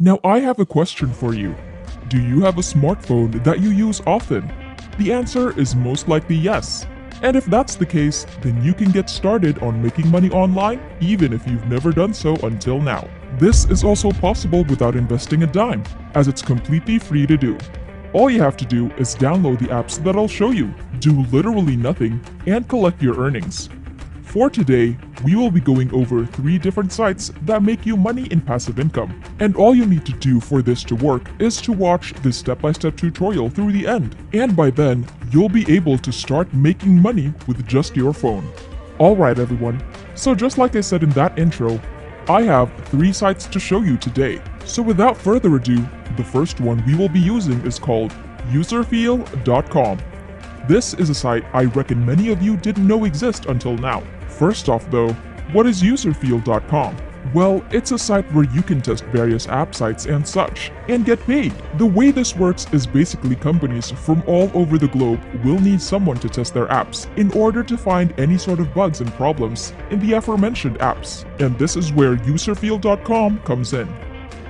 Now I have a question for you. Do you have a smartphone that you use often? The answer is most likely yes. And if that's the case, then you can get started on making money online even if you've never done so until now. This is also possible without investing a dime, as it's completely free to do. All you have to do is download the apps that I'll show you, do literally nothing, and collect your earnings. For today, we will be going over 3 different sites that make you money in passive income. And all you need to do for this to work is to watch this step-by-step tutorial through the end. And by then, you'll be able to start making money with just your phone. Alright everyone, so just like I said in that intro, I have 3 sites to show you today. So without further ado, the first one we will be using is called userfeel.com. This is a site I reckon many of you didn't know exist until now. First off though, what is userfeel.com? Well, it's a site where you can test various app sites and such, and get paid. The way this works is basically companies from all over the globe will need someone to test their apps in order to find any sort of bugs and problems in the aforementioned apps. And this is where userfeel.com comes in.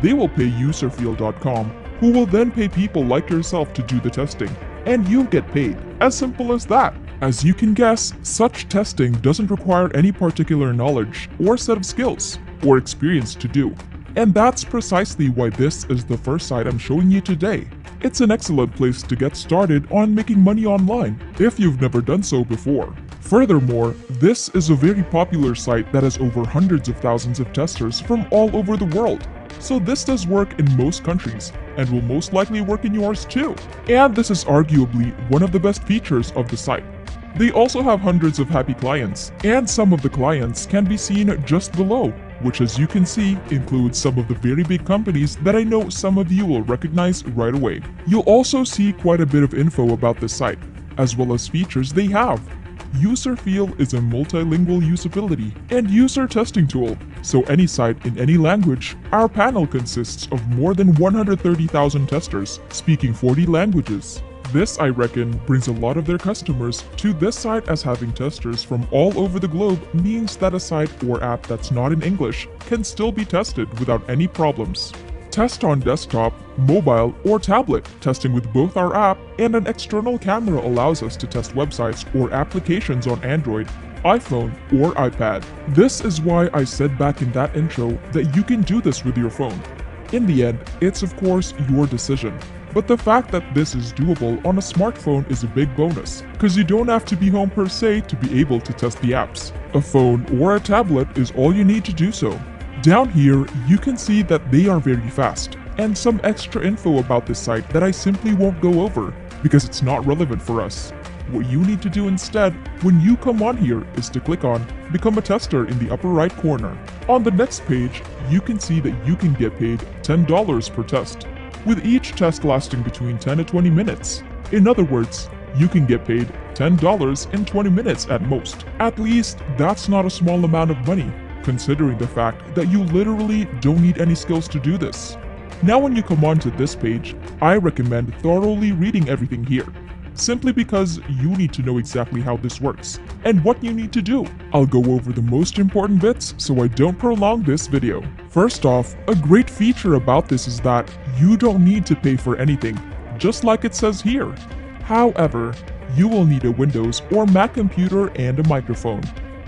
They will pay userfeel.com, who will then pay people like yourself to do the testing, and you get paid. As simple as that. As you can guess, such testing doesn't require any particular knowledge or set of skills or experience to do. And that's precisely why this is the first site I'm showing you today. It's an excellent place to get started on making money online if you've never done so before. Furthermore, this is a very popular site that has over hundreds of thousands of testers from all over the world. So this does work in most countries, and will most likely work in yours too. And this is arguably one of the best features of the site. They also have hundreds of happy clients, and some of the clients can be seen just below, which as you can see includes some of the very big companies that I know some of you will recognize right away. You'll also see quite a bit of info about this site, as well as features they have. Userfeel is a multilingual usability and user testing tool, so any site in any language. Our panel consists of more than 130,000 testers speaking 40 languages. This, I reckon, brings a lot of their customers to this site, as having testers from all over the globe means that a site or app that's not in English can still be tested without any problems. Test on desktop, mobile, or tablet. Testing with both our app and an external camera allows us to test websites or applications on Android, iPhone, or iPad. This is why I said back in that intro that you can do this with your phone. In the end, it's of course your decision. But the fact that this is doable on a smartphone is a big bonus, because you don't have to be home per se to be able to test the apps. A phone or a tablet is all you need to do so. Down here, you can see that they are very fast, and some extra info about this site that I simply won't go over, because it's not relevant for us. What you need to do instead when you come on here is to click on Become a Tester in the upper right corner. On the next page, you can see that you can get paid $10 per test, with each test lasting between 10 to 20 minutes. In other words, you can get paid $10 in 20 minutes at most. At least, that's not a small amount of money, considering the fact that you literally don't need any skills to do this. Now when you come onto this page, I recommend thoroughly reading everything here, simply because you need to know exactly how this works and what you need to do. I'll go over the most important bits so I don't prolong this video. First off, a great feature about this is that you don't need to pay for anything, just like it says here. However, you will need a Windows or Mac computer and a microphone.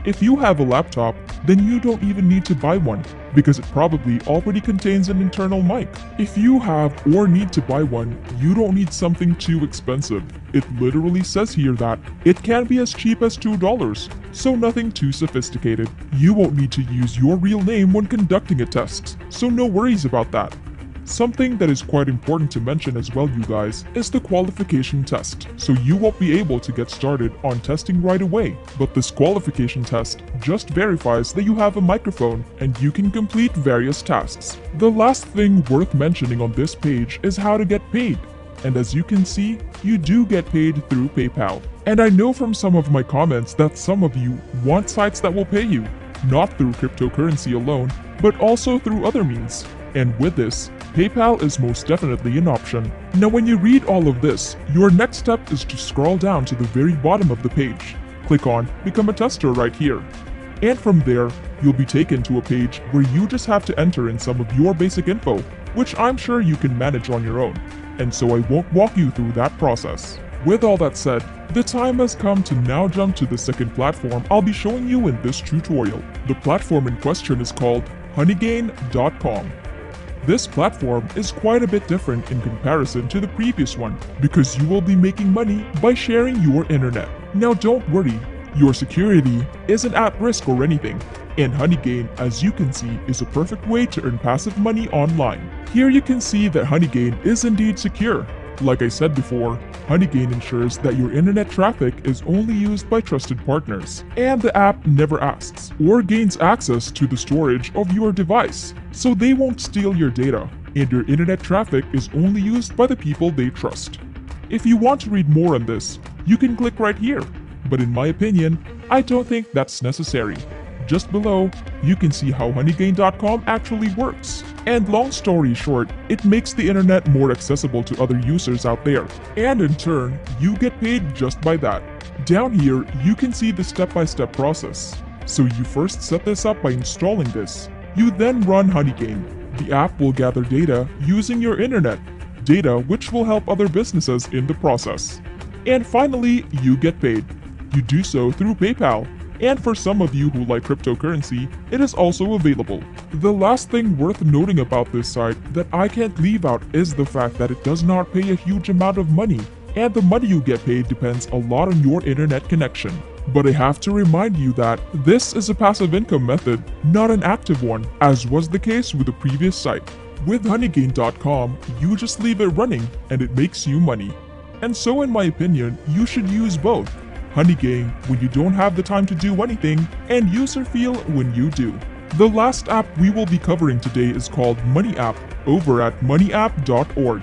If you have a laptop, then you don't even need to buy one, because it probably already contains an internal mic. If you have or need to buy one, you don't need something too expensive. It literally says here that it can be as cheap as $2, so nothing too sophisticated. You won't need to use your real name when conducting a test, so no worries about that. Something that is quite important to mention as well, you guys, is the qualification test. So you won't be able to get started on testing right away, but this qualification test just verifies that you have a microphone and you can complete various tasks. The last thing worth mentioning on this page is how to get paid. And as you can see, you do get paid through PayPal. And I know from some of my comments that some of you want sites that will pay you, not through cryptocurrency alone, but also through other means. And with this, PayPal is most definitely an option. Now when you read all of this, your next step is to scroll down to the very bottom of the page. Click on Become a Tester right here. And from there, you'll be taken to a page where you just have to enter in some of your basic info, which I'm sure you can manage on your own, and so I won't walk you through that process. With all that said, the time has come to now jump to the second platform I'll be showing you in this tutorial. The platform in question is called honeygain.com. This platform is quite a bit different in comparison to the previous one because you will be making money by sharing your internet. Now don't worry, your security isn't at risk or anything, and Honeygain, as you can see, is a perfect way to earn passive money online. Here you can see that Honeygain is indeed secure. Like I said before, Honeygain ensures that your internet traffic is only used by trusted partners, and the app never asks or gains access to the storage of your device, so they won't steal your data, and your internet traffic is only used by the people they trust. If you want to read more on this, you can click right here, but in my opinion, I don't think that's necessary. Just below, you can see how honeygain.com actually works. And long story short, it makes the internet more accessible to other users out there. And in turn, you get paid just by that. Down here, you can see the step-by-step process. So you first set this up by installing this. You then run Honeygain. The app will gather data using your internet, data which will help other businesses in the process. And finally, you get paid. You do so through PayPal. And for some of you who like cryptocurrency, it is also available. The last thing worth noting about this site that I can't leave out is the fact that it does not pay a huge amount of money, and the money you get paid depends a lot on your internet connection. But I have to remind you that this is a passive income method, not an active one, as was the case with the previous site. With honeygain.com, you just leave it running and it makes you money. And so in my opinion, you should use both. Honeygain when you don't have the time to do anything, and Userfeel when you do. The last app we will be covering today is called Money App over at moneyapp.org.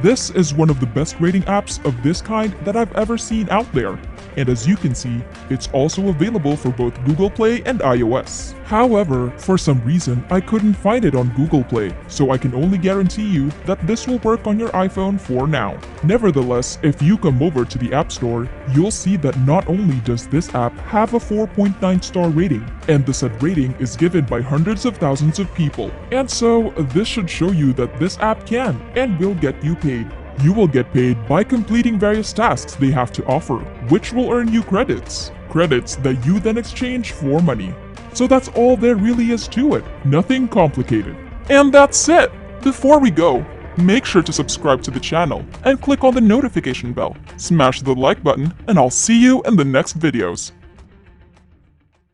This is one of the best rating apps of this kind that I've ever seen out there, and as you can see, it's also available for both Google Play and iOS. However, for some reason I couldn't find it on Google Play, so I can only guarantee you that this will work on your iPhone for now. Nevertheless, if you come over to the App Store, you'll see that not only does this app have a 4.9 star rating, and the said rating is given by hundreds of thousands of people. And so, this should show you that this app can and will get you paid. You will get paid by completing various tasks they have to offer, which will earn you credits. Credits that you then exchange for money. So that's all there really is to it. Nothing complicated. And that's it! Before we go, make sure to subscribe to the channel and click on the notification bell. Smash the like button, and I'll see you in the next videos.